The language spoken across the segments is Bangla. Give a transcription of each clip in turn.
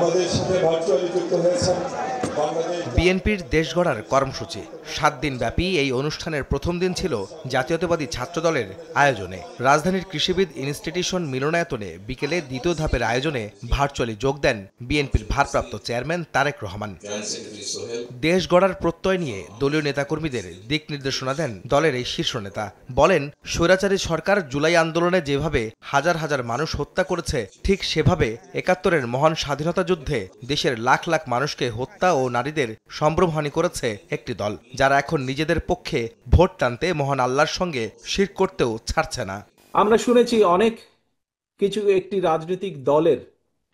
আমাদের সাথে ভার্চুয়ালি যুক্ত হয়েছেন বিএনপির দেশ গড়ার কর্মসূচি ৭ দিন ব্যাপী এই অনুষ্ঠানের প্রথম দিন ছিল জাতীয়তাবাদী ছাত্র দলের আয়োজনে। রাজধানীর কৃষিবিদ ইনস্টিটিউশন মিলনায়তনে বিকেলে দ্বিতীয় ধাপের আয়োজনে ভার্চুয়ালি যোগ দেন বিএনপির ভারপ্রাপ্ত চেয়ারম্যান তারেক রহমান। দেশ গড়ার প্রত্যয় নিয়ে দলীয় নেতাকর্মীদের দিক নির্দেশনা দেন দলের এই শীর্ষ নেতা। বলেন, স্বৈরাচারী সরকার জুলাই আন্দোলনে যেভাবে হাজার হাজার মানুষ হত্যা করেছে, ঠিক সেভাবে ৭১-এর মহান স্বাধীনতা যুদ্ধে দেশের লাখ লাখ মানুষকে হত্যা ও নারীদের সম্ভ্রমহানি করেছে একটি দল, যারা এখন নিজেদের পক্ষে ভোট টানতে মহান আল্লাহর সঙ্গে শিরক করতেও ছাড়ছে না। আমরা শুনেছি অনেক একটি রাজনৈতিক দলের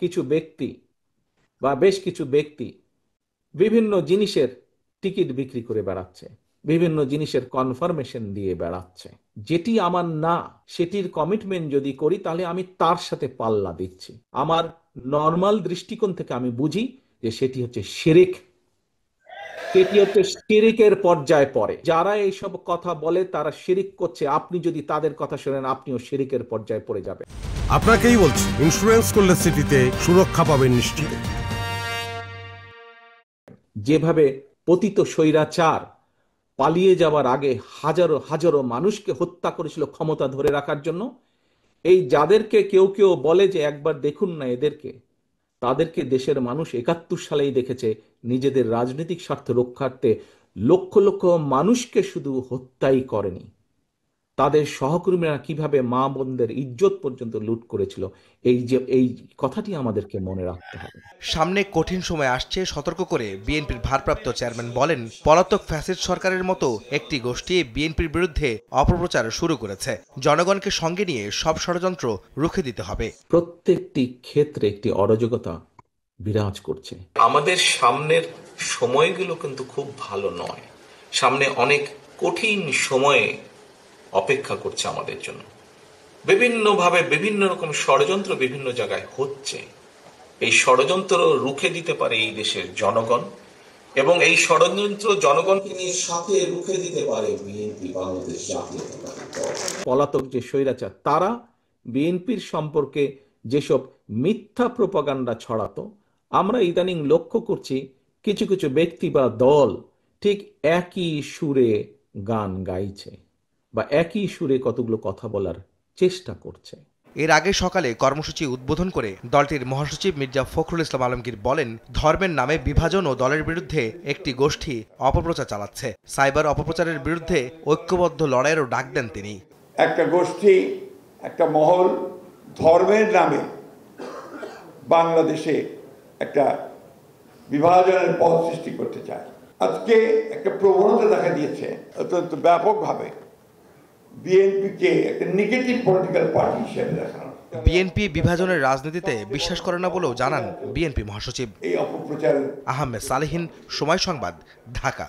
কিছু ব্যক্তি বা বেশ কিছু ব্যক্তি বিভিন্ন জিনিসের টিকিট বিক্রি করে বেড়াচ্ছে, বিভিন্ন জিনিসের কনফার্মেশন দিয়ে বেড়াচ্ছে। যেটি আমার না, সেটির কমিটমেন্ট যদি করি তাহলে আমি তার সাথে পাল্লা দিচ্ছি। আমার নর্মাল দৃষ্টিকোণ থেকে আমি বুঝি যে সেটি হচ্ছে শিরক, সেটি হচ্ছে শিরকের পর্যায়ে পড়ে। যারা এইসব কথা বলে তারা শিরক করছে। আপনি যদি তাদের কথা শোনেন, আপনিও শিরকের পর্যায়ে পড়ে যাবেন। আপনাকেই বলছি, ইন্স্যুরেন্স করলে সিটিতে সুরক্ষা পাবেন নিশ্চিত। যেভাবে পতিত স্বৈরাচার পালিয়ে যাওয়ার আগে হাজারো হাজারো মানুষকে হত্যা করেছিল ক্ষমতা ধরে রাখার জন্য, এই যাদেরকে কেউ কেউ বলে যে একবার দেখুন না এদেরকে, তাদেরকে দেশের মানুষ ৭১ সালেই দেখেছে নিজেদের রাজনৈতিক স্বার্থ রক্ষার্থে লক্ষ লক্ষ মানুষকে শুধু হত্যাই করেনি, তাদের সহকর্মীরা কিভাবে মা বোনদের ইজ্জত পর্যন্ত লুট করেছিল। এই কথাটি আমাদেরকে মনে রাখতে হবে। সামনে কঠিন সময় আসছে সতর্ক করে বিএনপির ভারপ্রাপ্ত চেয়ারম্যান বলেন, পলাতক ফ্যাসিস্ট সরকারের মতো একটি গোষ্ঠী বিএনপির বিরুদ্ধে অপপ্রচার শুরু করেছে। জনগণকে সঙ্গে নিয়ে সব ষড়যন্ত্র রুখে দিতে হবে। প্রত্যেকটি ক্ষেত্রে একটি অরাজকতা বিরাজ করছে। আমাদের সামনের সময়গুলো কিন্তু খুব ভালো নয়। সামনে অনেক কঠিন সময়ে অপেক্ষা করছে আমাদের জন্য। বিভিন্নভাবে বিভিন্ন রকম ষড়যন্ত্র বিভিন্ন জায়গায় হচ্ছে। এই ষড়যন্ত্র রুখে দিতে পারে এই দেশের জনগণ, এবং এই ষড়যন্ত্র জনগণকে নিয়ে সাথে রুখে দিতে পারে বিএনপি, বাংলাদেশ জাতীয়তাবাদী দল। পলাতক যে স্বৈরাচার, তারা বিএনপির সম্পর্কে যেসব মিথ্যা প্রোপাগান্ডা ছড়াতো, আমরা ইদানিং লক্ষ্য করছি কিছু কিছু ব্যক্তি বা দল ঠিক একই সুরে গান গাইছে বা একই সুরে কতগুলো কথা বলার চেষ্টা করছে। এর আগে সকালে কর্মসূচি উদ্বোধন করে দলটির মহাসচিব মির্জা ফখরুল ইসলাম আলমগীর বলেন, ধর্মের নামে বিভাজন ও দলের বিরুদ্ধে একটি গোষ্ঠী অপপ্রচার চালাচ্ছে। সাইবার অপপ্রচারের বিরুদ্ধে ঐক্যবদ্ধ লড়াইয়েরও ডাক দেন তিনি। একটা গোষ্ঠী, একটা মহল ধর্মের নামে বাংলাদেশে একটা বিভাজনের পথ সৃষ্টি করতে চায়। আজকে একটা প্রবণতা দেখা দিয়েছে অত্যন্ত ব্যাপকভাবে বিএনপিকে একটা নেগেটিভ পলিটিক্যাল পার্টি হিসেবে দেখানো। বিএনপি বিভাজনের রাজনীতিতে বিশ্বাস করে না বলেও জানান বিএনপি মহাসচিব। এই অপপ্রচার। আহমেদ সালেহীন, সময় সংবাদ, ঢাকা।